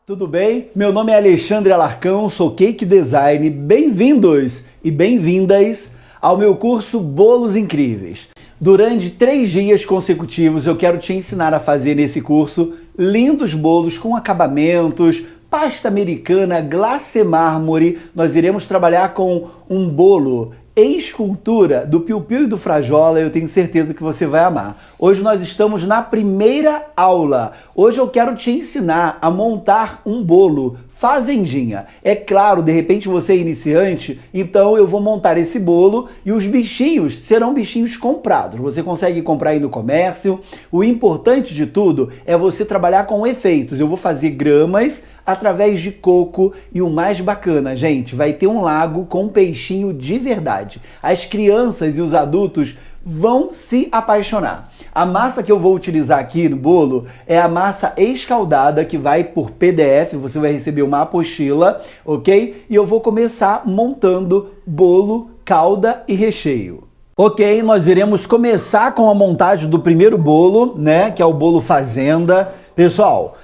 Tudo bem? Meu nome é Alexandre Alarcão, sou Cake Design. Bem-vindos e bem-vindas ao meu curso Bolos Incríveis. Durante 3 dias consecutivos eu quero te ensinar a fazer nesse curso lindos bolos com acabamentos, pasta americana, glacê mármore. Nós iremos trabalhar com um bolo escultura do Piu Piu e do Frajola. Eu tenho certeza que você vai amar. Hoje nós estamos na primeira aula. Hoje eu quero te ensinar a montar um bolo fazendinha. É claro, de repente você é iniciante, então eu vou montar esse bolo e os bichinhos serão bichinhos comprados. Você consegue comprar aí no comércio. O importante de tudo é você trabalhar com efeitos. Eu vou fazer gramas através de coco e o mais bacana, gente, vai ter um lago com peixinho de verdade. As crianças e os adultos vão se apaixonar. A massa que eu vou utilizar aqui no bolo é a massa escaldada, que vai por PDF, você vai receber uma apostila, ok? E eu vou começar montando bolo, calda e recheio. Ok, nós iremos começar com a montagem do primeiro bolo, né? Que é o bolo fazenda. Pessoal,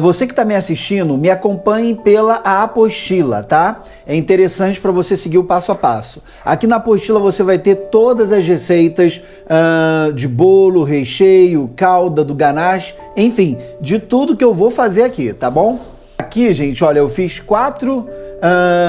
você que está me assistindo, me acompanhe pela apostila, tá? É interessante para você seguir o passo a passo. Aqui na apostila você vai ter todas as receitas de bolo, recheio, calda, do ganache, enfim, de tudo que eu vou fazer aqui, tá bom? Aqui, gente, olha, eu fiz 4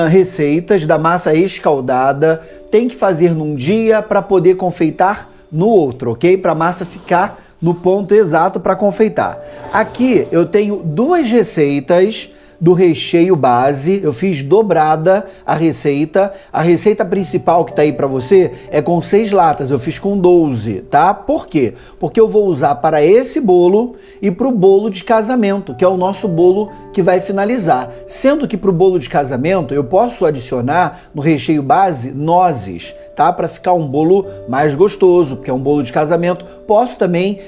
receitas da massa escaldada. Tem que fazer num dia para poder confeitar no outro, ok? Para a massa ficar no ponto exato para confeitar. Aqui eu tenho 2 receitas do recheio base. Eu fiz dobrada a receita. A receita principal que tá aí para você é com 6 latas. Eu fiz com 12, tá? Por quê? Porque eu vou usar para esse bolo e para o bolo de casamento, que é o nosso bolo que vai finalizar. Sendo que para o bolo de casamento eu posso adicionar no recheio base nozes, tá? Para ficar um bolo mais gostoso, porque é um bolo de casamento. Posso também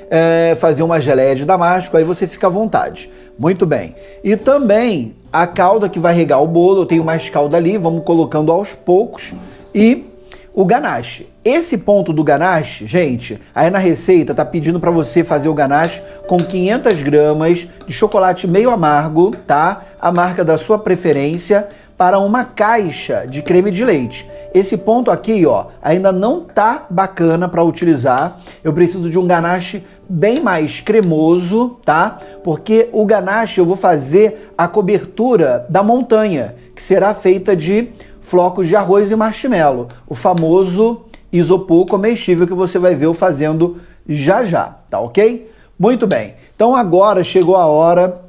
fazer uma geleia de damasco, aí você fica à vontade. Muito bem. E também a calda que vai regar o bolo, eu tenho mais calda ali, vamos colocando aos poucos. E o ganache. Esse ponto do ganache, gente, aí na receita tá pedindo para você fazer o ganache com 500 gramas de chocolate meio amargo, tá? A marca da sua preferência, para uma caixa de creme de leite. Esse ponto aqui, ó, ainda não tá bacana para utilizar. Eu preciso de um ganache bem mais cremoso, tá? Porque o ganache eu vou fazer a cobertura da montanha, que será feita de flocos de arroz e marshmallow, o famoso isopor comestível que você vai ver eu fazendo já já, tá ok? Muito bem. Então agora chegou a hora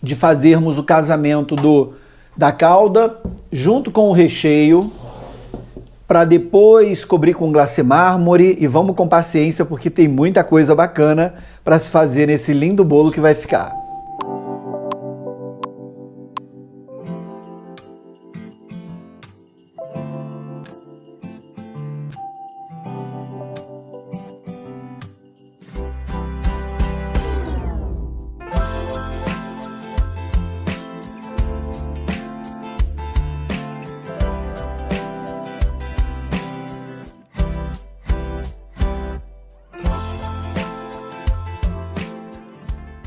de fazermos o casamento da calda junto com o recheio, para depois cobrir com glacê mármore, e vamos com paciência porque tem muita coisa bacana para se fazer nesse lindo bolo que vai ficar.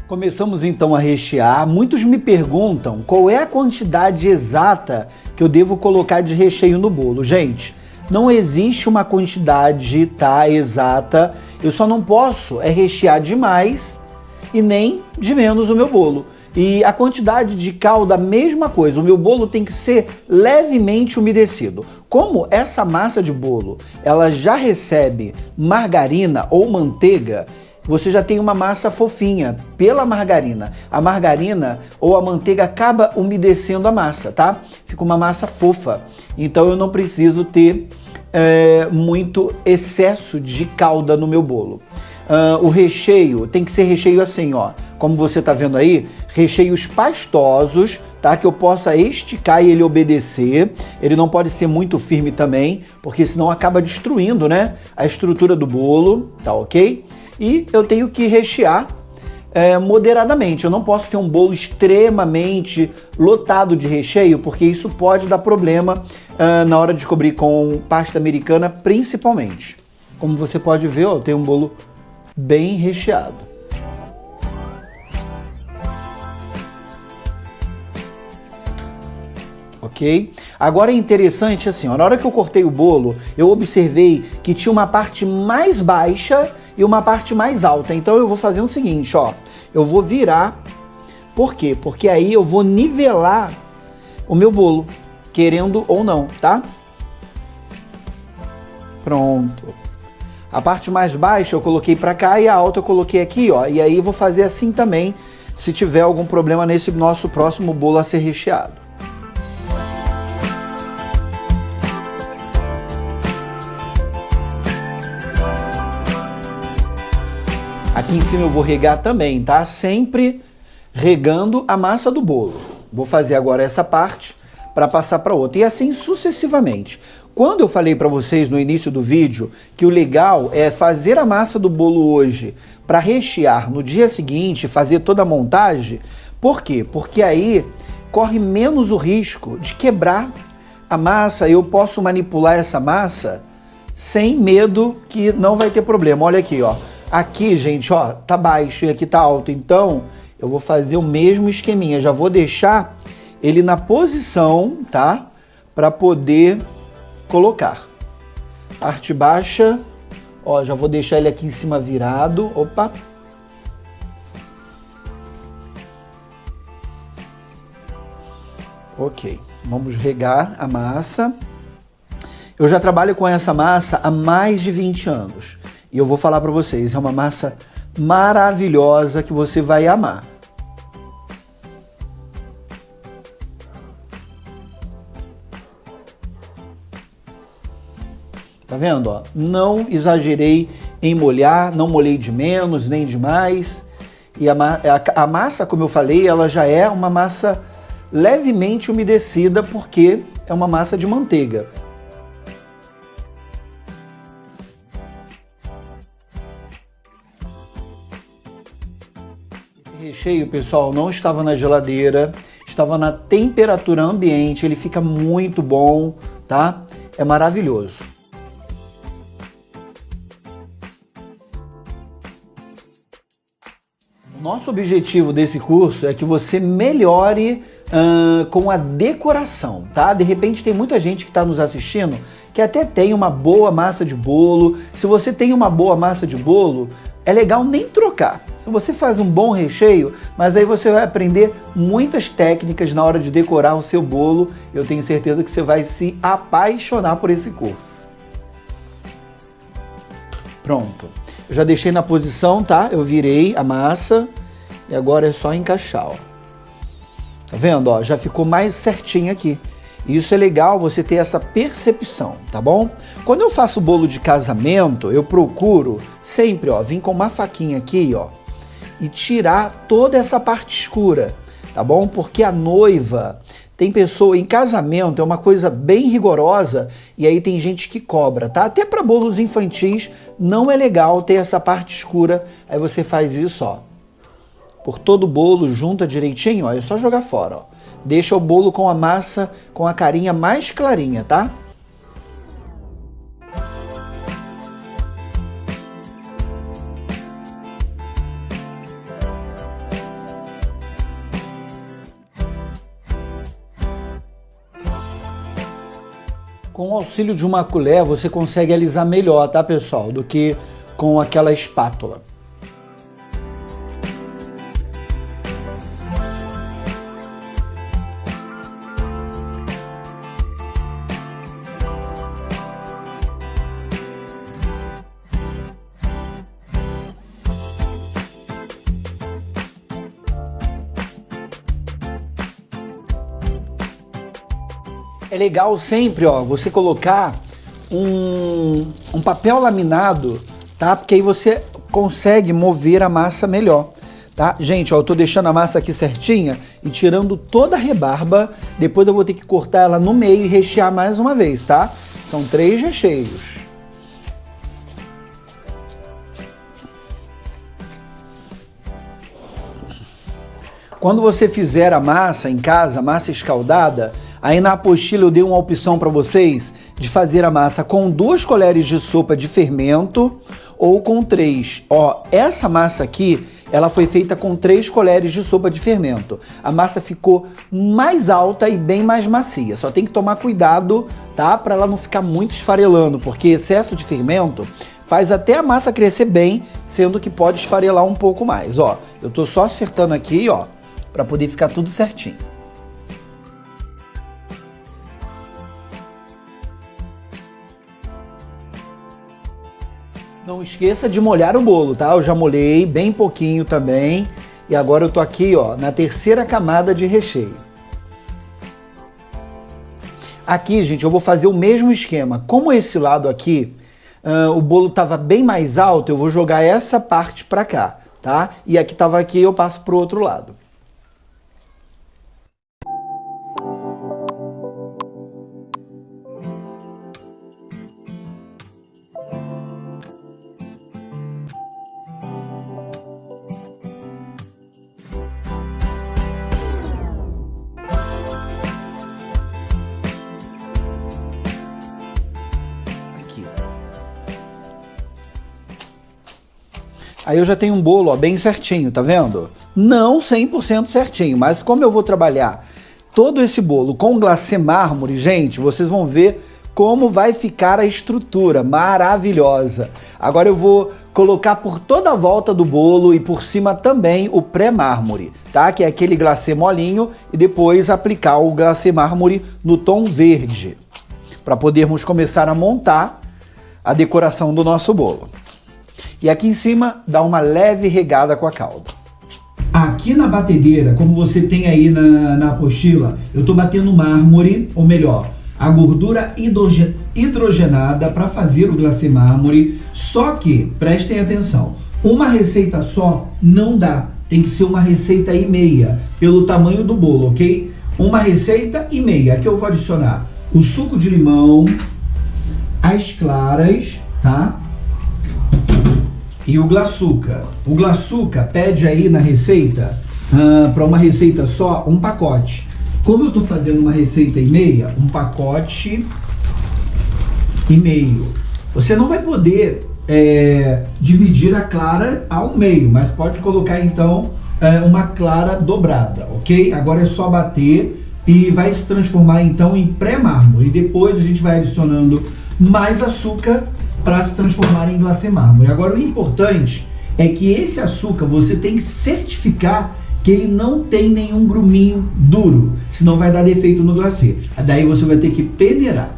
Começamos então a rechear. Muitos me perguntam qual é a quantidade exata que eu devo colocar de recheio no bolo. Gente, não existe uma quantidade, tá, exata. Eu só não posso rechear demais e nem de menos o meu bolo. E a quantidade de calda, a mesma coisa. O meu bolo tem que ser levemente umedecido. Como essa massa de bolo, ela já recebe margarina ou manteiga, você já tem uma massa fofinha pela margarina. A margarina ou a manteiga acaba umedecendo a massa, tá? Fica uma massa fofa. Então eu não preciso ter muito excesso de calda no meu bolo. O recheio tem que ser recheio assim, ó. Como você tá vendo aí, recheios pastosos, tá? Que eu possa esticar e ele obedecer. Ele não pode ser muito firme também, porque senão acaba destruindo, né, a estrutura do bolo, tá ok? E eu tenho que rechear moderadamente. Eu não posso ter um bolo extremamente lotado de recheio, porque isso pode dar problema na hora de cobrir com pasta americana, principalmente. Como você pode ver, ó, eu tenho um bolo bem recheado. ok? Agora é interessante assim, ó, na hora que eu cortei o bolo, eu observei que tinha uma parte mais baixa e uma parte mais alta. Então eu vou fazer o seguinte, ó, eu vou virar. Por quê? Porque aí eu vou nivelar o meu bolo, querendo ou não, tá? Pronto. A parte mais baixa eu coloquei pra cá e a alta eu coloquei aqui, ó. E aí eu vou fazer assim também, se tiver algum problema nesse nosso próximo bolo a ser recheado. Aqui em cima eu vou regar também, tá? Sempre regando a massa do bolo. Vou fazer agora essa parte para passar para outra e assim sucessivamente. Quando eu falei para vocês no início do vídeo que o legal é fazer a massa do bolo hoje para rechear no dia seguinte, fazer toda a montagem, por quê? Porque aí corre menos o risco de quebrar a massa, eu posso manipular essa massa sem medo que não vai ter problema. Olha aqui, ó. Aqui, gente, ó, tá baixo e aqui tá alto, então eu vou fazer o mesmo esqueminha, já vou deixar ele na posição, tá? Para poder colocar. Parte baixa, ó, já vou deixar ele aqui em cima virado, opa. Ok, vamos regar a massa. Eu já trabalho com essa massa há mais de 20 anos e eu vou falar para vocês, é uma massa maravilhosa que você vai amar. Tá vendo, ó? Não exagerei em molhar, não molhei de menos nem de mais. E a massa, como eu falei, ela já é uma massa levemente umedecida porque é uma massa de manteiga. Recheio, pessoal, não estava na geladeira, estava na temperatura ambiente, ele fica muito bom, tá? É maravilhoso. O nosso objetivo desse curso é que você melhore com a decoração, tá? De repente tem muita gente que está nos assistindo que até tem uma boa massa de bolo. Se você tem uma boa massa de bolo, é legal nem trocar. Se você faz um bom recheio, mas aí você vai aprender muitas técnicas na hora de decorar o seu bolo. Eu tenho certeza que você vai se apaixonar por esse curso. Pronto. Eu já deixei na posição, tá? Eu virei a massa e agora é só encaixar, ó. Tá vendo, ó? Já ficou mais certinho aqui. Isso é legal você ter essa percepção, tá bom? Quando eu faço bolo de casamento, eu procuro sempre, ó, vir com uma faquinha aqui, ó, e tirar toda essa parte escura, tá bom? Porque a noiva, tem pessoa, em casamento é uma coisa bem rigorosa e aí tem gente que cobra, tá? Até para bolos infantis não é legal ter essa parte escura, aí você faz isso, ó, por todo o bolo, junta direitinho, ó, é só jogar fora, ó. Deixa o bolo com a massa, com a carinha mais clarinha, tá? Com o auxílio de uma colher, você consegue alisar melhor, tá, pessoal? Do que com aquela espátula. É legal sempre, ó, você colocar um papel laminado, tá? Porque aí você consegue mover a massa melhor, tá? Gente, ó, eu tô deixando a massa aqui certinha e tirando toda a rebarba. Depois eu vou ter que cortar ela no meio e rechear mais uma vez, tá? São 3 recheios. Quando você fizer a massa em casa, massa escaldada, aí na apostila eu dei uma opção para vocês de fazer a massa com 2 colheres de sopa de fermento ou com 3. Ó, essa massa aqui ela foi feita com 3 colheres de sopa de fermento. A massa ficou mais alta e bem mais macia. Só tem que tomar cuidado, tá? Para ela não ficar muito esfarelando, porque excesso de fermento faz até a massa crescer bem, sendo que pode esfarelar um pouco mais. Ó, eu tô só acertando aqui, ó, para poder ficar tudo certinho. Não esqueça de molhar o bolo, tá? Eu já molhei bem pouquinho também. E agora eu tô aqui, ó, na 3ª camada de recheio. Aqui, gente, eu vou fazer o mesmo esquema. Como esse lado aqui, o bolo tava bem mais alto, eu vou jogar essa parte pra cá, tá? E aqui tava aqui, eu passo pro outro lado. Aí eu já tenho um bolo, ó, bem certinho, tá vendo? Não 100% certinho, mas como eu vou trabalhar todo esse bolo com glacê mármore, gente, vocês vão ver como vai ficar a estrutura maravilhosa. Agora eu vou colocar por toda a volta do bolo e por cima também o pré-mármore, tá? Que é aquele glacê molinho, e depois aplicar o glacê mármore no tom verde, para podermos começar a montar a decoração do nosso bolo. E aqui em cima, dá uma leve regada com a calda. Aqui na batedeira, como você tem aí na apostila, eu estou batendo mármore, ou melhor, a gordura hidrogenada para fazer o glacê mármore. Só que, prestem atenção, uma receita só não dá. Tem que ser uma receita e meia, pelo tamanho do bolo, ok? Uma receita e meia. Aqui eu vou adicionar o suco de limão, as claras, tá? E o glaçuca. O glaçuca pede aí na receita, para uma receita só, um pacote. Como eu estou fazendo uma receita e meia, um pacote e meio. Você não vai poder dividir a clara ao meio, mas pode colocar então uma clara dobrada, ok? Agora é só bater e vai se transformar então em pré-mármore. E depois a gente vai adicionando mais açúcar para se transformar em glacê mármore. Agora o importante é que esse açúcar você tem que certificar que ele não tem nenhum gruminho duro, senão vai dar defeito no glacê. Daí você vai ter que peneirar.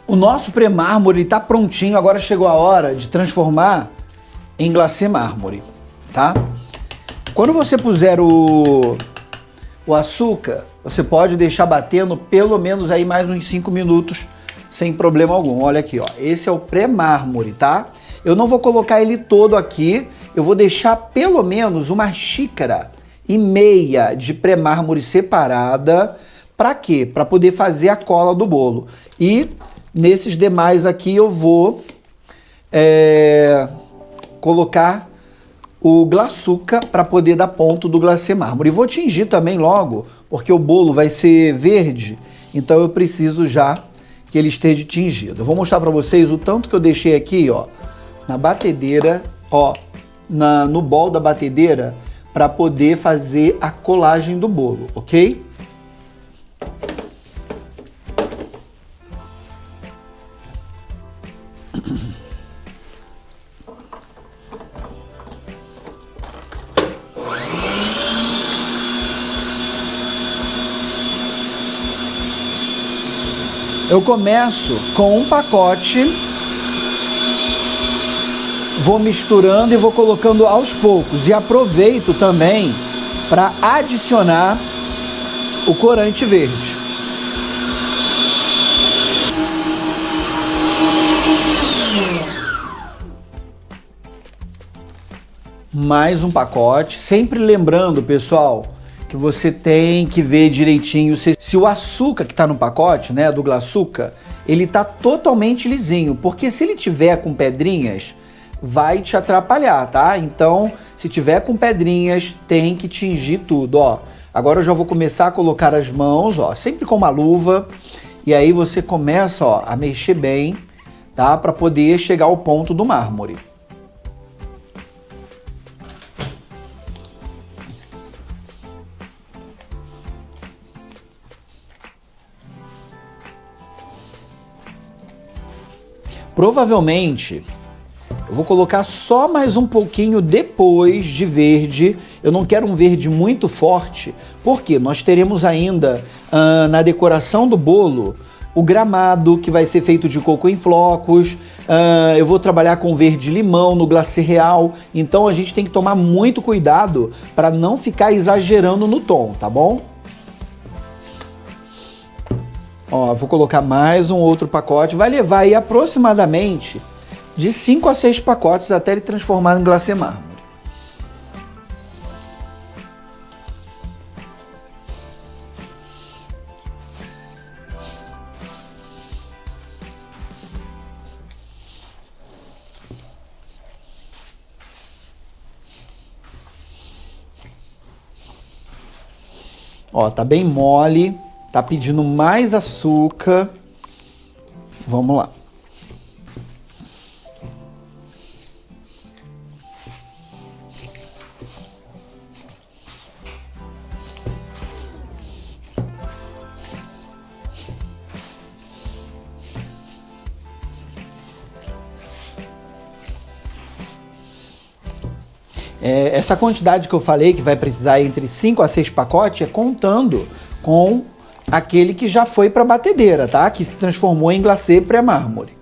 O nosso pré-mármore está prontinho, agora chegou a hora de transformar em glacê mármore, tá? Quando você puser o açúcar, você pode deixar batendo pelo menos aí mais uns 5 minutos, sem problema algum. Olha aqui, ó. Esse é o pré-mármore, tá? Eu não vou colocar ele todo aqui, eu vou deixar pelo menos 1,5 xícaras de pré-mármore separada. Para quê? Para poder fazer a cola do bolo. E nesses demais aqui eu vou colocar o glaçuca para poder dar ponto do glacê mármore. E vou tingir também logo, porque o bolo vai ser verde, então eu preciso já que ele esteja tingido. Eu vou mostrar para vocês o tanto que eu deixei aqui, ó, na batedeira, ó, no bol da batedeira, para poder fazer a colagem do bolo, ok? Eu começo com um pacote, vou misturando e vou colocando aos poucos. E aproveito também para adicionar o corante verde. Mais um pacote. Sempre lembrando, pessoal, que você tem que ver direitinho se o açúcar que está no pacote, né, do glaçuca, ele tá totalmente lisinho, porque se ele tiver com pedrinhas, vai te atrapalhar, tá? Então, se tiver com pedrinhas, tem que tingir tudo, ó. Agora eu já vou começar a colocar as mãos, ó, sempre com uma luva, e aí você começa, ó, a mexer bem, tá? Para poder chegar ao ponto do mármore. Provavelmente eu vou colocar só mais um pouquinho depois de verde. Eu não quero um verde muito forte, porque nós teremos ainda na decoração do bolo o gramado, que vai ser feito de coco em flocos. Eu vou trabalhar com verde limão no glacê real. Então a gente tem que tomar muito cuidado para não ficar exagerando no tom, tá bom? Ó, vou colocar mais um outro pacote. Vai levar aí aproximadamente de 5 a 6 pacotes até ele transformar em glacê mármore. Ó, tá bem mole, tá pedindo mais açúcar. Vamos lá. Essa quantidade que eu falei que vai precisar entre 5 a 6 pacotes é contando com aquele que já foi para a batedeira, tá? Que se transformou em glacê pré-mármore.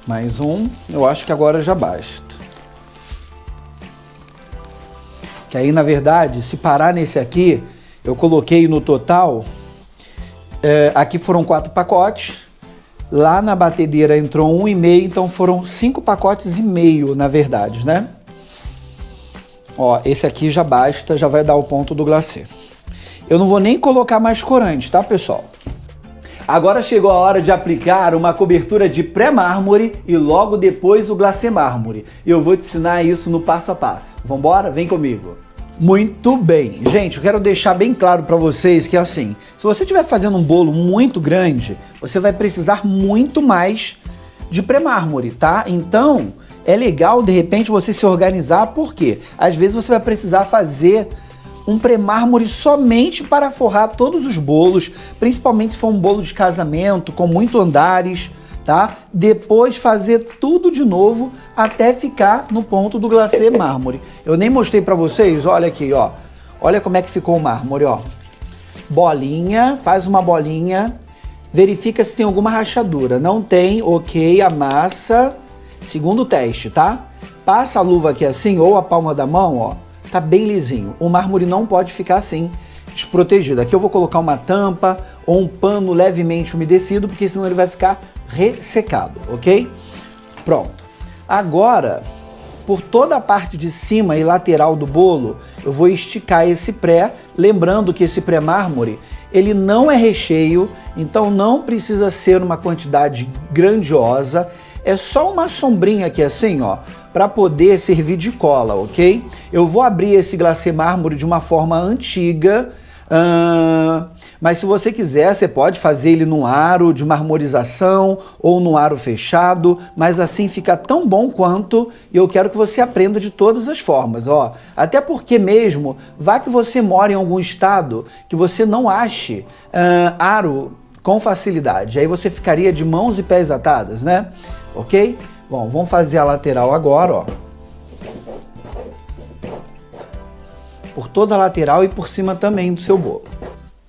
Mais um, eu acho que agora já basta. Que aí, na verdade, se parar nesse aqui, eu coloquei no total, aqui foram 4 pacotes. Lá na batedeira entrou 1,5, então foram 5 pacotes e meio, na verdade, né? Ó, esse aqui já basta, já vai dar o ponto do glacê. Eu não vou nem colocar mais corante, tá, pessoal? Agora chegou a hora de aplicar uma cobertura de pré-mármore e logo depois o glacê mármore. Eu vou te ensinar isso no passo a passo. Vambora? Vem comigo! Muito bem, gente, eu quero deixar bem claro para vocês que assim, se você estiver fazendo um bolo muito grande, você vai precisar muito mais de pré-mármore, tá? Então, é legal de repente você se organizar, porque às vezes você vai precisar fazer um pré-mármore somente para forrar todos os bolos, principalmente se for um bolo de casamento com muito andares, tá? Depois fazer tudo de novo até ficar no ponto do glacê mármore. Eu nem mostrei para vocês, olha aqui, ó. Olha como é que ficou o mármore, ó. Bolinha, faz uma bolinha, verifica se tem alguma rachadura. Não tem, ok, amassa. Segundo teste, tá? Passa a luva aqui assim, ou a palma da mão, ó. Tá bem lisinho. O mármore não pode ficar assim, desprotegido. Aqui eu vou colocar uma tampa ou um pano levemente umedecido, porque senão ele vai ficar ressecado, ok? Pronto. Agora, por toda a parte de cima e lateral do bolo, eu vou esticar esse pré, lembrando que esse pré-mármore, ele não é recheio, então não precisa ser uma quantidade grandiosa, é só uma sombrinha aqui assim, ó, para poder servir de cola, ok? Eu vou abrir esse glacê mármore de uma forma antiga, mas se você quiser, você pode fazer ele num aro de marmorização ou num aro fechado, mas assim fica tão bom quanto, e eu quero que você aprenda de todas as formas, ó. Até porque mesmo, vá que você mora em algum estado que você não ache aro com facilidade, aí você ficaria de mãos e pés atadas, né? Ok? Bom, vamos fazer a lateral agora, ó. Por toda a lateral e por cima também do seu bolo.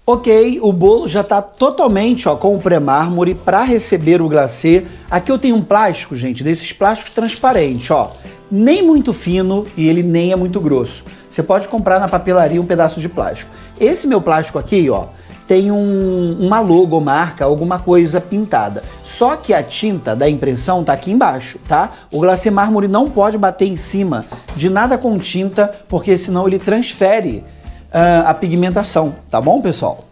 Ok, o bolo já está totalmente, ó, com o pré-mármore para receber o glacê. Aqui eu tenho um plástico, gente, desses plásticos transparentes, ó. Nem muito fino e ele nem é muito grosso. Você pode comprar na papelaria um pedaço de plástico. Esse meu plástico aqui, ó, tem uma logomarca, alguma coisa pintada. Só que a tinta da impressão tá aqui embaixo, tá? O glacê mármore não pode bater em cima de nada com tinta, porque senão ele transfere a pigmentação, tá bom, pessoal?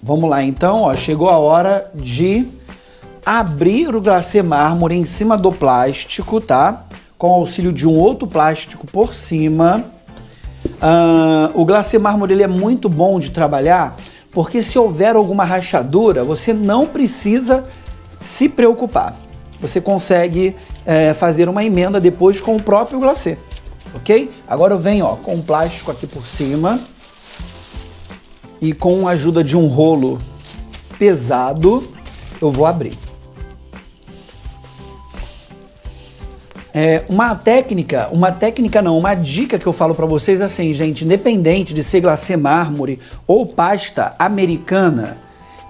Vamos lá então, ó, chegou a hora de abrir o glacê mármore em cima do plástico, tá? Com auxílio de um outro plástico por cima. O glacê mármore ele é muito bom de trabalhar, porque se houver alguma rachadura, você não precisa se preocupar. Você consegue fazer uma emenda depois com o próprio glacê, ok? Agora eu venho, ó, com um plástico aqui por cima e com a ajuda de um rolo pesado, eu vou abrir. Uma dica que eu falo para vocês assim, gente, independente de ser glacê mármore ou pasta americana,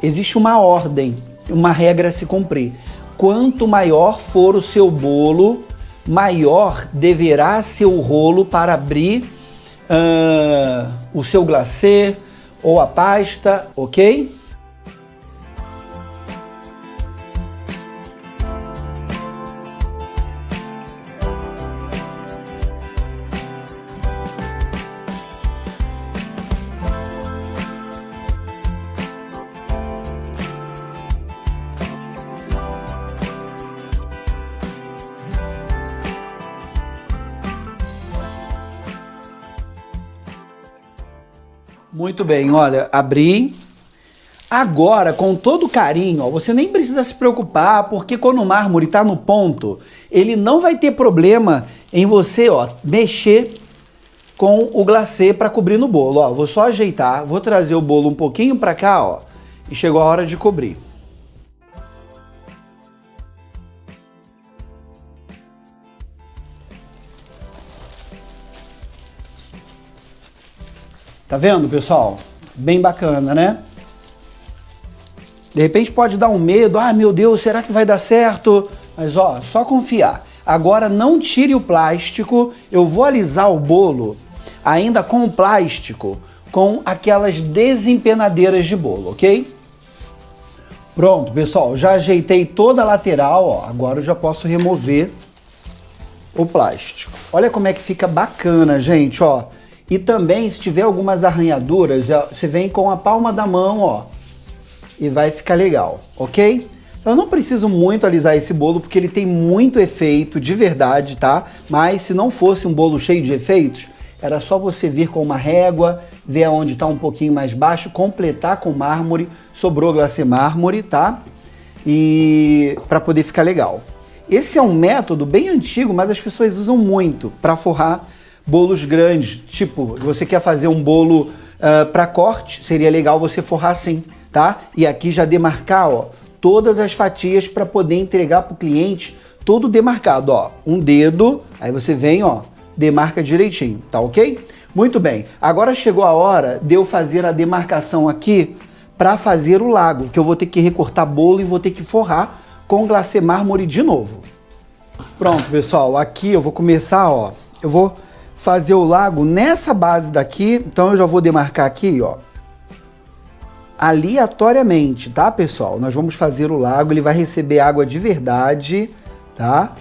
existe uma ordem, uma regra a se cumprir. Quanto maior for o seu bolo, maior deverá ser o rolo para abrir o seu glacê ou a pasta, ok? Muito bem, olha, abri. Agora, com todo carinho, ó, você nem precisa se preocupar, porque quando o mármore está no ponto, ele não vai ter problema em você, ó, mexer com o glacê para cobrir no bolo. Ó, vou só ajeitar, vou trazer o bolo um pouquinho para cá, ó, e chegou a hora de cobrir. Tá vendo, pessoal? Bem bacana, né? De repente pode dar um medo, ah, meu Deus, será que vai dar certo? Mas ó, só confiar. Agora não tire o plástico, eu vou alisar o bolo ainda com o plástico, com aquelas desempenadeiras de bolo, ok? Pronto, pessoal, já ajeitei toda a lateral, ó, agora eu já posso remover o plástico. Olha como é que fica bacana, gente, ó. E também, se tiver algumas arranhaduras, você vem com a palma da mão, ó, e vai ficar legal, ok? Eu não preciso muito alisar esse bolo, porque ele tem muito efeito, de verdade, tá? Mas se não fosse um bolo cheio de efeitos, era só você vir com uma régua, ver aonde está um pouquinho mais baixo, completar com mármore, sobrou glacê mármore, tá? E para poder ficar legal. Esse é um método bem antigo, mas as pessoas usam muito para forrar bolos grandes. Tipo, você quer fazer um bolo para corte, seria legal você forrar assim, tá? E aqui já demarcar, ó, todas as fatias para poder entregar para o cliente todo demarcado, ó. Um dedo, aí você vem, ó, demarca direitinho, tá ok? Muito bem, agora chegou a hora de eu fazer a demarcação aqui para fazer o lago, que eu vou ter que recortar bolo e vou ter que forrar com glacê mármore de novo. Pronto, pessoal, aqui eu vou começar, ó, eu vou fazer o lago nessa base daqui, então eu já vou demarcar aqui, ó, aleatoriamente, tá, pessoal? Nós vamos fazer o lago, ele vai receber água de verdade, tá?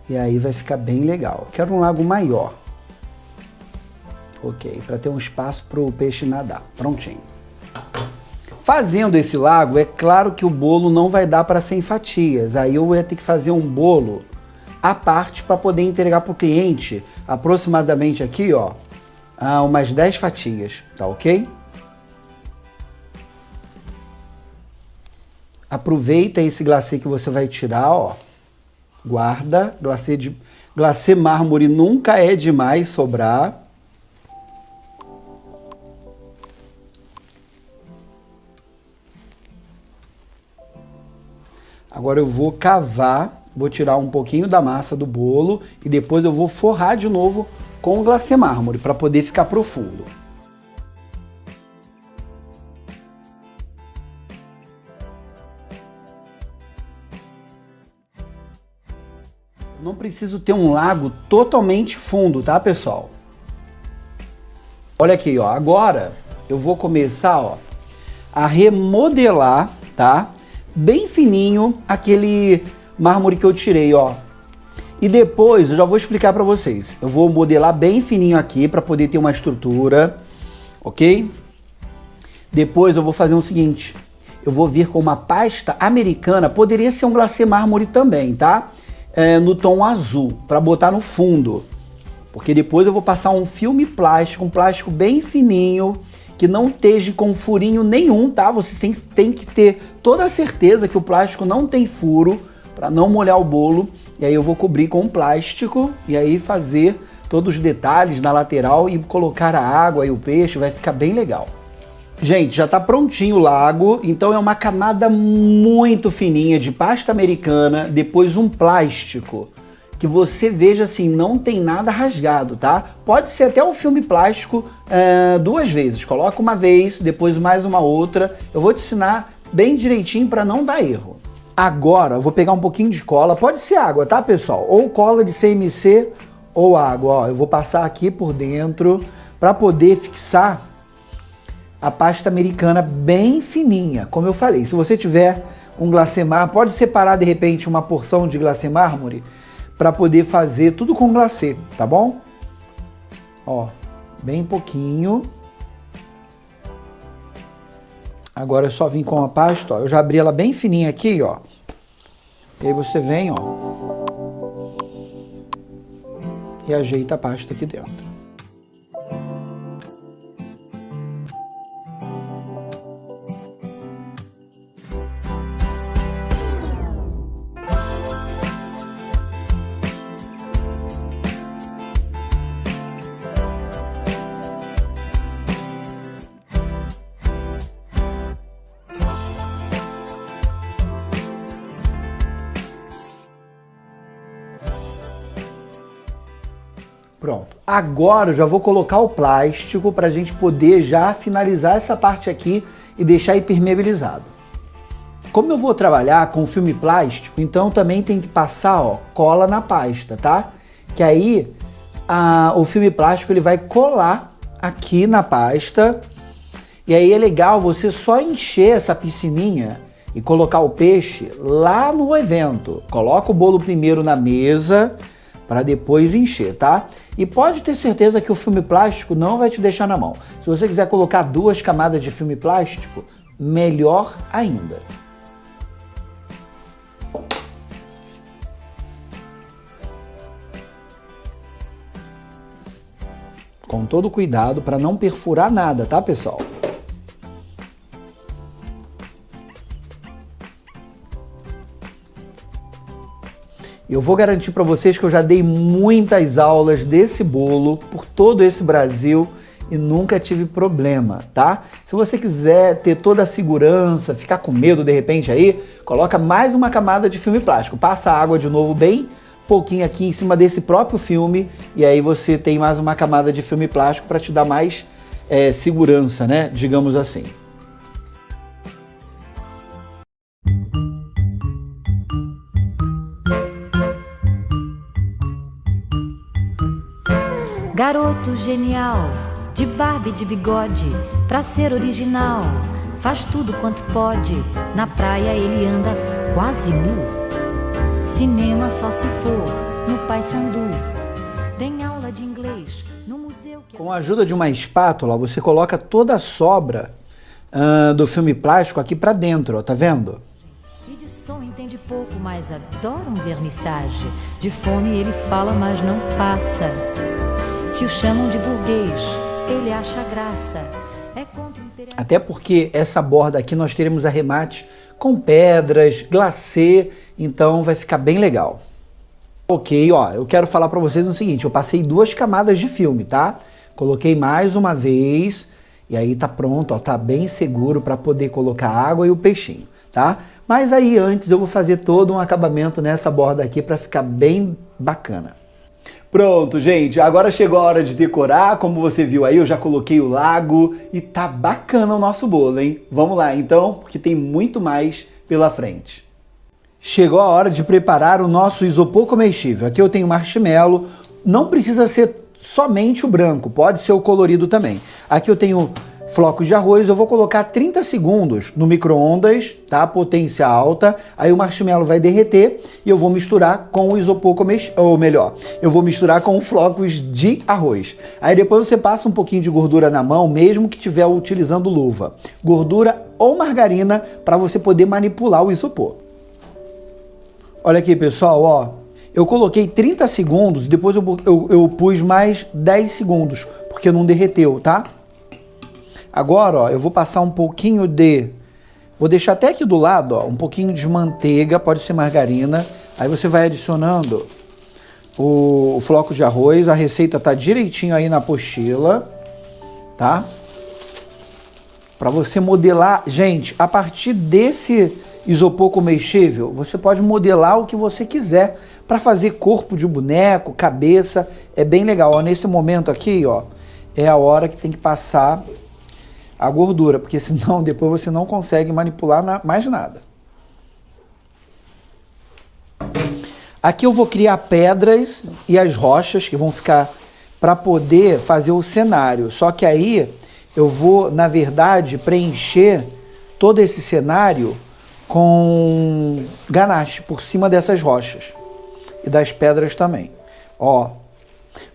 E aí vai ficar bem legal. Quero um lago maior. Ok, para ter um espaço para o peixe nadar. Prontinho. Fazendo esse lago, é claro que o bolo não vai dar para 100 fatias. Aí eu vou ter que fazer um bolo à parte para poder entregar para o cliente aproximadamente aqui, ó, umas 10 fatias, tá ok? Aproveita esse glacê que você vai tirar, ó, guarda, glacê mármore nunca é demais sobrar. Agora eu vou cavar, vou tirar um pouquinho da massa do bolo e depois eu vou forrar de novo com o glacê mármore para poder ficar profundo. Não preciso ter um lago totalmente fundo, tá, pessoal? Olha aqui, ó, agora eu vou começar, ó, a remodelar, tá? Bem fininho aquele mármore que eu tirei, ó. E depois eu já vou explicar para vocês. Eu vou modelar bem fininho aqui para poder ter uma estrutura, ok? Depois eu vou fazer o seguinte. Eu vou vir com uma pasta americana, poderia ser um glacê mármore também, tá? No tom azul, para botar no fundo. Porque depois eu vou passar um filme plástico, um plástico bem fininho, que não esteja com furinho nenhum, tá? Você tem que ter toda a certeza que o plástico não tem furo, para não molhar o bolo. E aí eu vou cobrir com plástico e aí fazer todos os detalhes na lateral e colocar a água e o peixe, vai ficar bem legal. Gente, já tá prontinho o lago, então é uma camada muito fininha de pasta americana, depois um plástico, que você veja assim, não tem nada rasgado, tá? Pode ser até um filme plástico 2 vezes, coloca uma vez, depois mais uma outra, eu vou te ensinar bem direitinho para não dar erro. Agora eu vou pegar um pouquinho de cola, pode ser água, tá pessoal? Ou cola de CMC ou água, ó, eu vou passar aqui por dentro para poder fixar a pasta americana bem fininha, como eu falei. Se você tiver um glacê mármore, pode separar de repente uma porção de glacê mármore para poder fazer tudo com glacê, tá bom? Ó, bem pouquinho. Agora é só vir com a pasta, ó. Eu já abri ela bem fininha aqui, ó. E aí você vem, ó, e ajeita a pasta aqui dentro. Pronto, agora eu já vou colocar o plástico para a gente poder já finalizar essa parte aqui e deixar impermeabilizado. Como eu vou trabalhar com filme plástico, então também tem que passar, ó, cola na pasta, tá? Que aí o filme plástico ele vai colar aqui na pasta e aí é legal você só encher essa piscininha e colocar o peixe lá no evento. Coloca o bolo primeiro na mesa para depois encher, tá? E pode ter certeza que o filme plástico não vai te deixar na mão. Se você quiser colocar 2 camadas de filme plástico, melhor ainda. Com todo cuidado para não perfurar nada, tá, pessoal? Eu vou garantir para vocês que eu já dei muitas aulas desse bolo por todo esse Brasil e nunca tive problema, tá? Se você quiser ter toda a segurança, ficar com medo de repente aí, coloca mais uma camada de filme plástico. Passa a água de novo bem pouquinho aqui em cima desse próprio filme e aí você tem mais uma camada de filme plástico para te dar mais segurança, né? Digamos assim. Garoto genial, de barba e de bigode, pra ser original, faz tudo quanto pode. Na praia ele anda quase nu. Cinema só se for no Paissandu. Tem aula de inglês no museu que... Com a ajuda de uma espátula, você coloca toda a sobra do filme plástico aqui pra dentro, ó, tá vendo? E de som entende pouco, mas adora um vernissage. De fome ele fala, mas não passa. Se o chamam de burguês, ele acha graça. É contra o imperialismo. Até porque essa borda aqui nós teremos arremate com pedras, glacê, então vai ficar bem legal. Ok, ó, eu quero falar para vocês o seguinte, eu passei 2 camadas de filme, tá? Coloquei mais uma vez e aí tá pronto, ó, tá bem seguro para poder colocar a água e o peixinho, tá? Mas aí antes eu vou fazer todo um acabamento nessa borda aqui para ficar bem bacana. Pronto, gente, agora chegou a hora de decorar, como você viu aí, eu já coloquei o lago e tá bacana o nosso bolo, hein? Vamos lá então, porque tem muito mais pela frente. Chegou a hora de preparar o nosso isopor comestível. Aqui eu tenho marshmallow, não precisa ser somente o branco, pode ser o colorido também. Aqui eu tenho flocos de arroz, eu vou colocar 30 segundos no micro-ondas, tá? Potência alta, aí o marshmallow vai derreter e eu vou misturar com o isopor comestível, ou melhor, eu vou misturar com flocos de arroz. Aí depois você passa um pouquinho de gordura na mão, mesmo que estiver utilizando luva. Gordura ou margarina para você poder manipular o isopor. Olha aqui, pessoal, ó. Eu coloquei 30 segundos, depois eu pus mais 10 segundos, porque não derreteu, tá? Agora, ó, eu vou passar um pouquinho de... Vou deixar até aqui do lado, ó, um pouquinho de manteiga, pode ser margarina. Aí você vai adicionando o floco de arroz. A receita tá direitinho aí na apostila, tá? para você modelar. Gente, a partir desse isopor comestível, você pode modelar o que você quiser para fazer corpo de boneco, cabeça, é bem legal. Ó, nesse momento aqui, ó, é a hora que tem que passar a gordura, porque senão depois você não consegue manipular mais nada. Aqui eu vou criar pedras e as rochas que vão ficar para poder fazer o cenário. Só que aí eu vou, na verdade, preencher todo esse cenário com ganache por cima dessas rochas e das pedras também. Ó,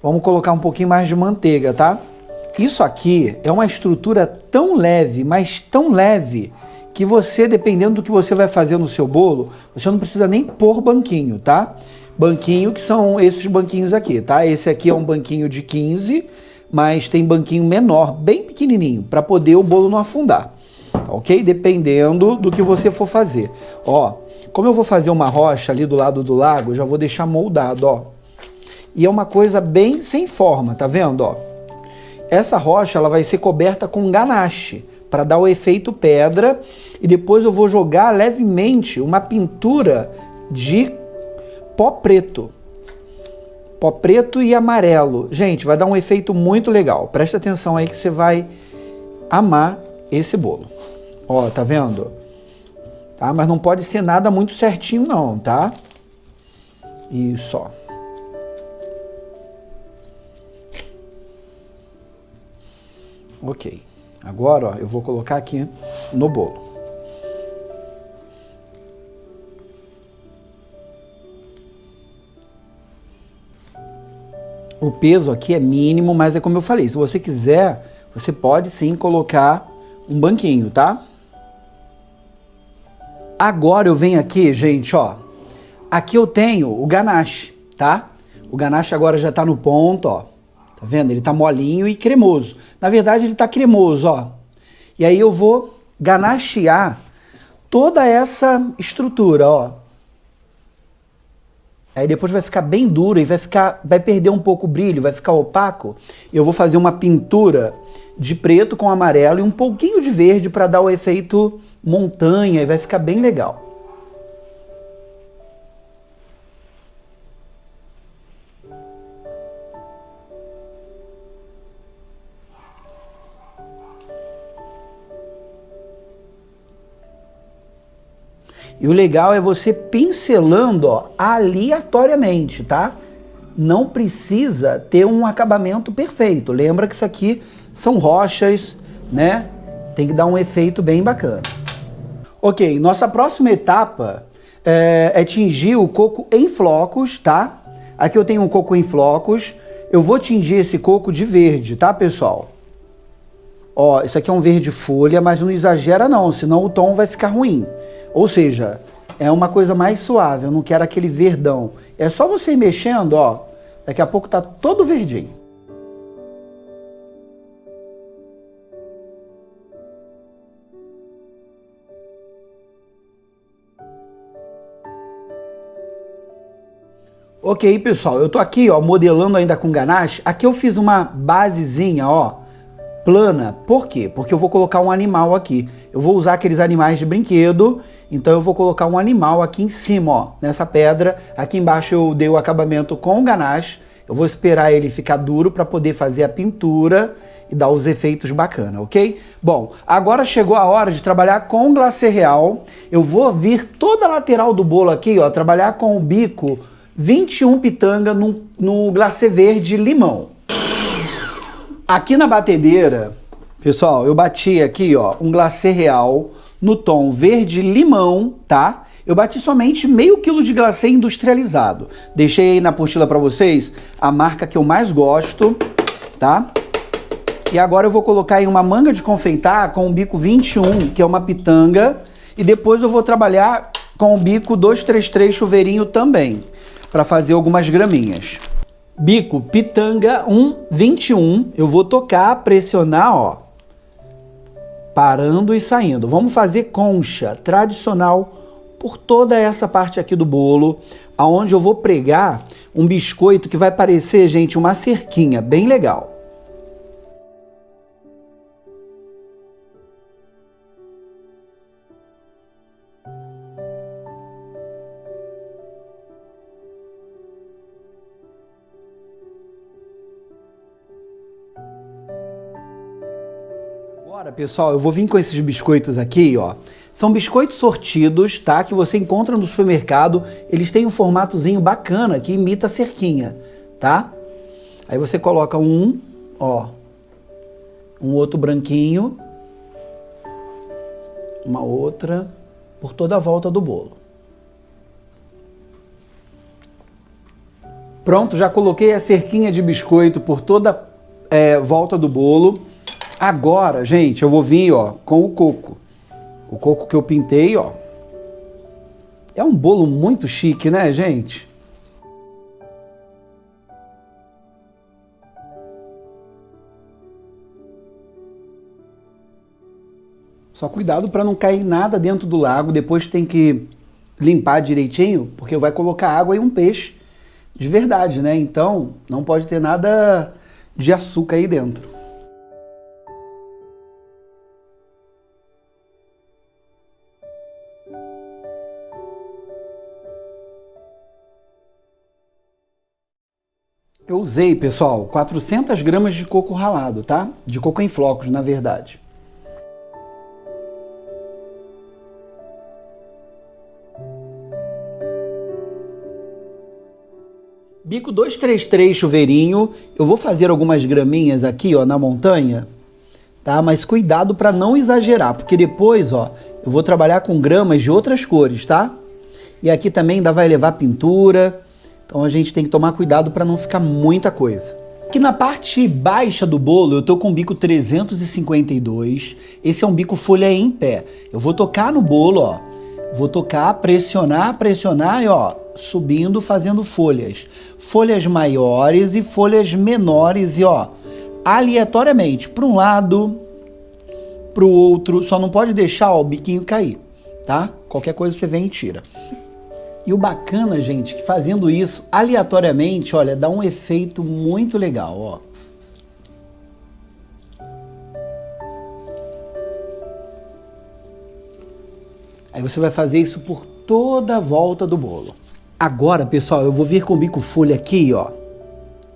vamos colocar um pouquinho mais de manteiga, tá? Isso aqui é uma estrutura tão leve, mas tão leve, que você, dependendo do que você vai fazer no seu bolo, você não precisa nem pôr banquinho, tá? Banquinho que são esses banquinhos aqui, tá? Esse aqui é um banquinho de 15, mas tem banquinho menor, bem pequenininho, para poder o bolo não afundar, tá, ok? Dependendo do que você for fazer. Ó, como eu vou fazer uma rocha ali do lado do lago, eu já vou deixar moldado, ó. E é uma coisa bem sem forma, tá vendo, ó? Essa rocha, ela vai ser coberta com ganache, para dar o efeito pedra, e depois eu vou jogar levemente uma pintura de pó preto. Pó preto e amarelo. Gente, vai dar um efeito muito legal. Presta atenção aí que você vai amar esse bolo. Ó, tá vendo? Tá? Mas não pode ser nada muito certinho não, tá? Isso, ó. Ok. Agora, ó, eu vou colocar aqui no bolo. O peso aqui é mínimo, mas é como eu falei, se você quiser, você pode sim colocar um banquinho, tá? Agora eu venho aqui, gente, ó. Aqui eu tenho o ganache, tá? O ganache agora já tá no ponto, ó. Tá vendo? Ele tá molinho e cremoso. Na verdade, ele tá cremoso, ó. E aí eu vou ganachear toda essa estrutura, ó. Aí depois vai ficar bem duro e vai perder um pouco o brilho, vai ficar opaco. Eu vou fazer uma pintura de preto com amarelo e um pouquinho de verde para dar o efeito montanha e vai ficar bem legal. E o legal é você pincelando, ó, aleatoriamente, tá? Não precisa ter um acabamento perfeito. Lembra que isso aqui são rochas, né? Tem que dar um efeito bem bacana. Ok, nossa próxima etapa é tingir o coco em flocos, tá? Aqui eu tenho um coco em flocos. Eu vou tingir esse coco de verde, tá, pessoal? Ó, isso aqui é um verde folha, mas não exagera não, senão o tom vai ficar ruim. Ou seja, é uma coisa mais suave, eu não quero aquele verdão. É só você ir mexendo, ó, daqui a pouco tá todo verdinho. Ok, pessoal, eu tô aqui, ó, modelando ainda com ganache. Aqui eu fiz uma basezinha, ó, plana. Por quê? Porque eu vou colocar um animal aqui. Eu vou usar aqueles animais de brinquedo, então eu vou colocar um animal aqui em cima, ó, nessa pedra. Aqui embaixo eu dei o acabamento com ganache. Eu vou esperar ele ficar duro para poder fazer a pintura e dar os efeitos bacana, ok? Bom, agora chegou a hora de trabalhar com glacê real. Eu vou vir toda a lateral do bolo aqui, ó, trabalhar com o bico 21 pitanga no glacê verde limão. Aqui na batedeira, pessoal, eu bati aqui, ó, um glacê real no tom verde limão, tá? Eu bati somente meio quilo de glacê industrializado. Deixei aí na apostila para vocês a marca que eu mais gosto, tá? E agora eu vou colocar em uma manga de confeitar com o bico 21, que é uma pitanga, e depois eu vou trabalhar com o bico 233 chuveirinho também, para fazer algumas graminhas. Bico pitanga 121, eu vou tocar, pressionar, ó, parando e saindo. Vamos fazer concha tradicional por toda essa parte aqui do bolo, aonde eu vou pregar um biscoito que vai parecer, gente, uma cerquinha, bem legal. Agora, pessoal, eu vou vir com esses biscoitos aqui, ó. São biscoitos sortidos, tá? Que você encontra no supermercado. Eles têm um formatozinho bacana que imita a cerquinha, tá? Aí você coloca um, ó. Um outro branquinho. Uma outra por toda a volta do bolo. Pronto, já coloquei a cerquinha de biscoito por toda a volta do bolo. Agora, gente, eu vou vir, ó, com o coco. O coco que eu pintei, ó. É um bolo muito chique, né, gente? Só cuidado para não cair nada dentro do lago. Depois tem que limpar direitinho, porque vai colocar água e um peixe de verdade, né? Então, não pode ter nada de açúcar aí dentro. Eu usei, pessoal, 400 gramas de coco ralado, tá? De coco em flocos, na verdade. Bico 233 chuveirinho. Eu vou fazer algumas graminhas aqui, ó, na montanha, tá? Mas cuidado para não exagerar, porque depois, ó, eu vou trabalhar com gramas de outras cores, tá? E aqui também ainda vai levar pintura. Então a gente tem que tomar cuidado para não ficar muita coisa. Aqui na parte baixa do bolo eu tô com o bico 352. Esse é um bico folha em pé. Eu vou tocar no bolo, ó. Vou tocar, pressionar, pressionar e ó, subindo, fazendo folhas. Folhas maiores e folhas menores e ó, aleatoriamente, para um lado, para o outro. Só não pode deixar ó, o biquinho cair, tá? Qualquer coisa você vem e tira. E o bacana, gente, que fazendo isso aleatoriamente, olha, dá um efeito muito legal, ó. Aí você vai fazer isso por toda a volta do bolo. Agora, pessoal, eu vou vir com o bico folha aqui, ó.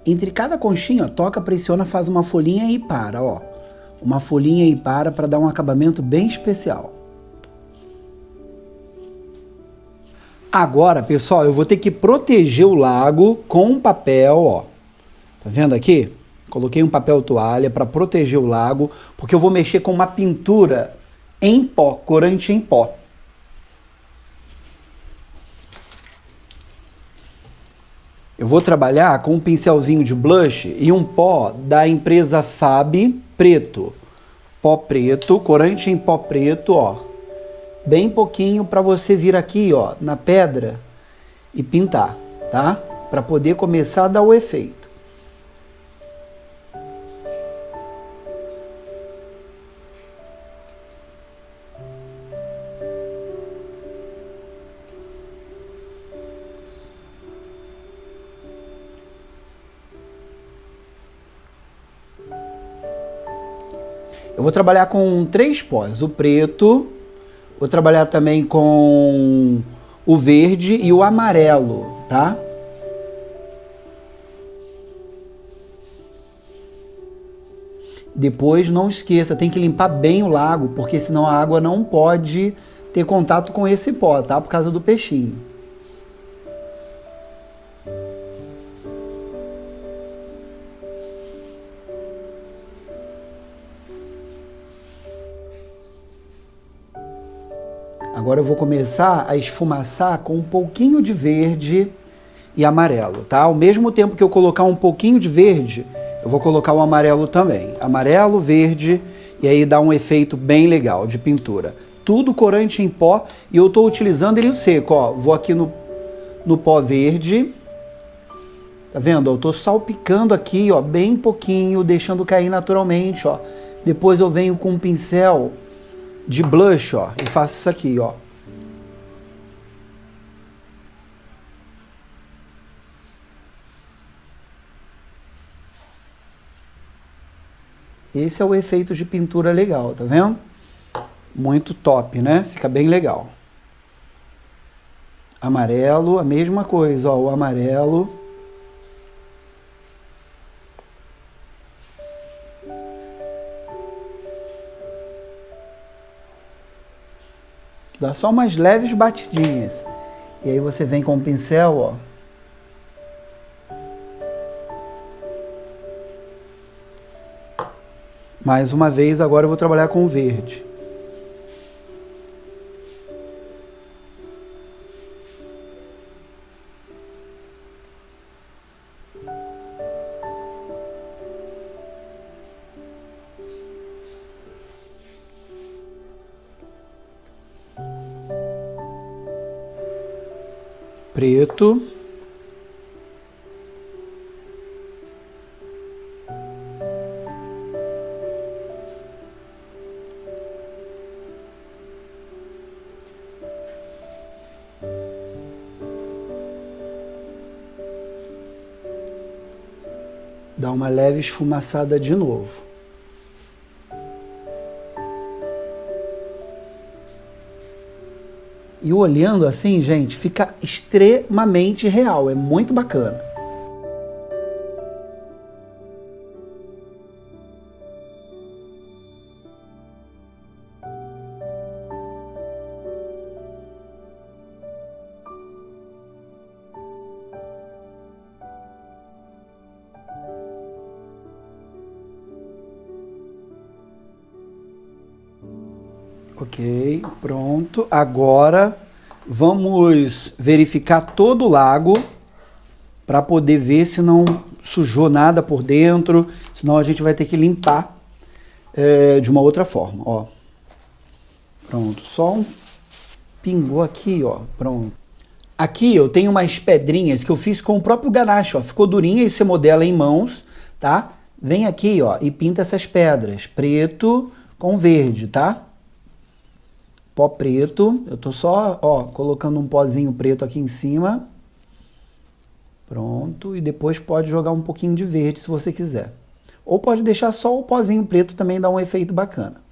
Entre cada conchinha, ó, toca, pressiona, faz uma folhinha e para, ó. Uma folhinha e para dar um acabamento bem especial. Agora, pessoal, eu vou ter que proteger o lago com um papel, ó. Tá vendo aqui? Coloquei um papel toalha para proteger o lago, porque eu vou mexer com uma pintura em pó, corante em pó. Eu vou trabalhar com um pincelzinho de blush e um pó da empresa Fab preto. Pó preto, corante em pó preto, ó. Bem pouquinho para você vir aqui, ó, na pedra e pintar, tá? Para poder começar a dar o efeito. Eu vou trabalhar com 3 pós, o preto, vou trabalhar também com o verde e o amarelo, tá? Depois não esqueça, tem que limpar bem o lago, porque senão a água não pode ter contato com esse pó, tá? Por causa do peixinho. Agora eu vou começar a esfumaçar com um pouquinho de verde e amarelo, tá? Ao mesmo tempo que eu colocar um pouquinho de verde, eu vou colocar o amarelo também. Amarelo, verde, e aí dá um efeito bem legal de pintura. Tudo corante em pó e eu estou utilizando ele seco, ó. Vou aqui no pó verde. Tá vendo? Eu estou salpicando aqui, ó, bem pouquinho, deixando cair naturalmente, ó. Depois eu venho com um pincel de blush, ó, e faço isso aqui, ó. Esse é o efeito de pintura legal, tá vendo? Muito top, né? Fica bem legal. Amarelo, a mesma coisa, ó, o amarelo. Dá só umas leves batidinhas. E aí você vem com o pincel, ó. Mais uma vez, agora eu vou trabalhar com o verde. Preto. Dá uma leve esfumaçada de novo. E olhando assim, gente, fica extremamente real, é muito bacana. Ok, pronto. Agora vamos verificar todo o lago para poder ver se não sujou nada por dentro, senão a gente vai ter que limpar de uma outra forma, ó. Pronto, só um pingou aqui, ó, pronto. Aqui eu tenho umas pedrinhas que eu fiz com o próprio ganache, ó, ficou durinha e você modela em mãos, tá? Vem aqui, ó, e pinta essas pedras, preto com verde, tá? Pó preto, eu tô só, ó, colocando um pozinho preto aqui em cima. Pronto, e depois pode jogar um pouquinho de verde se você quiser. Ou pode deixar só o pozinho preto, também dá um efeito bacana.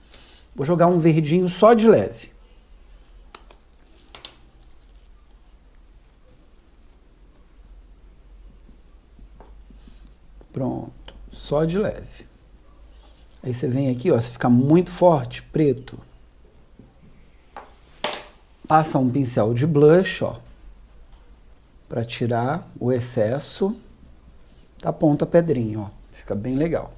Vou jogar um verdinho só de leve. Pronto, só de leve. Aí você vem aqui, ó, se ficar muito forte, preto. Passa um pincel de blush, ó, para tirar o excesso. Tá, ponta pedrinha, ó, fica bem legal.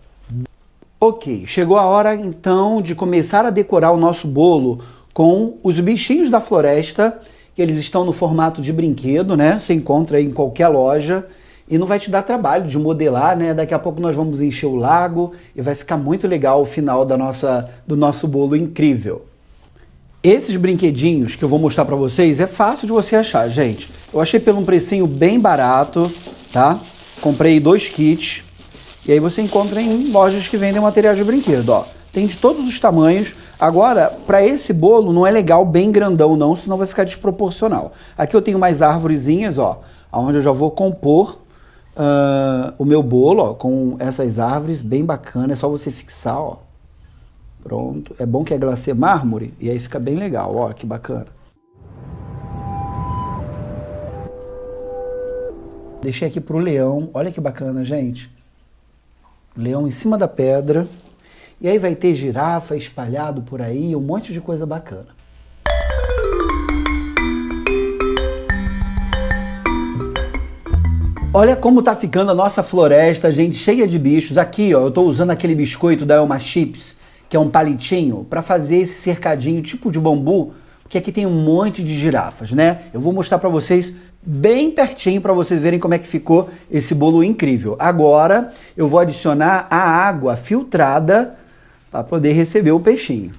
Ok, chegou a hora então de começar a decorar o nosso bolo com os bichinhos da floresta, que eles estão no formato de brinquedo, né? Você encontra aí em qualquer loja e não vai te dar trabalho de modelar, né? Daqui a pouco nós vamos encher o lago e vai ficar muito legal o final do nosso bolo incrível. Esses brinquedinhos que eu vou mostrar pra vocês é fácil de você achar, gente. Eu achei pelo um precinho bem barato, tá? Comprei 2 kits. E aí você encontra em lojas que vendem material de brinquedo, ó. Tem de todos os tamanhos. Agora, para esse bolo não é legal bem grandão não, senão vai ficar desproporcional. Aqui eu tenho mais árvorezinhas, ó, onde eu já vou compor o meu bolo, ó, com essas árvores, bem bacana. É só você fixar, ó. Pronto. É bom que é glacê mármore e aí fica bem legal, ó, que bacana. Deixei aqui pro leão, olha que bacana, gente. Leão em cima da pedra. E aí vai ter girafa espalhado por aí, um monte de coisa bacana. Olha como tá ficando a nossa floresta, gente, cheia de bichos. Aqui, ó, eu tô usando aquele biscoito da Elma Chips, que é um palitinho, para fazer esse cercadinho tipo de bambu, porque aqui tem um monte de girafas, né? Eu vou mostrar para vocês bem pertinho para vocês verem como é que ficou esse bolo incrível. Agora eu vou adicionar a água filtrada para poder receber o peixinho.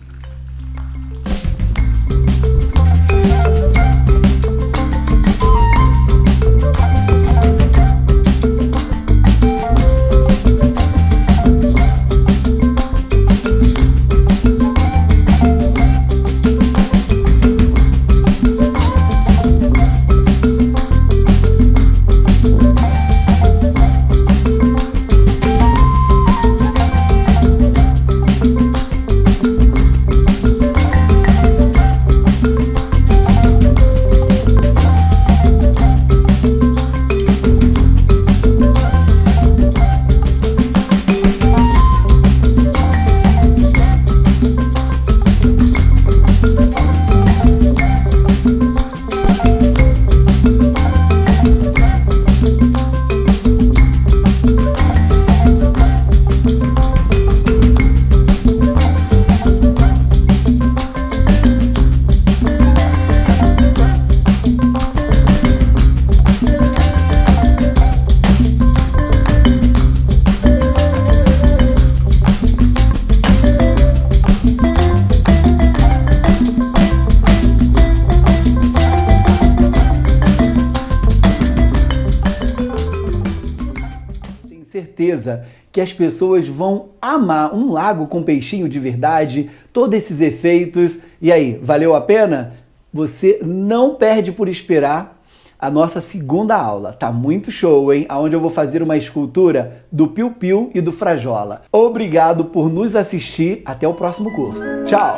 certeza que as pessoas vão amar um lago com peixinho de verdade, todos esses efeitos. E aí, valeu a pena? Você não perde por esperar a nossa segunda aula. Tá muito show, hein? Onde eu vou fazer uma escultura do Piu Piu e do Frajola. Obrigado por nos assistir. Até o próximo curso. Tchau!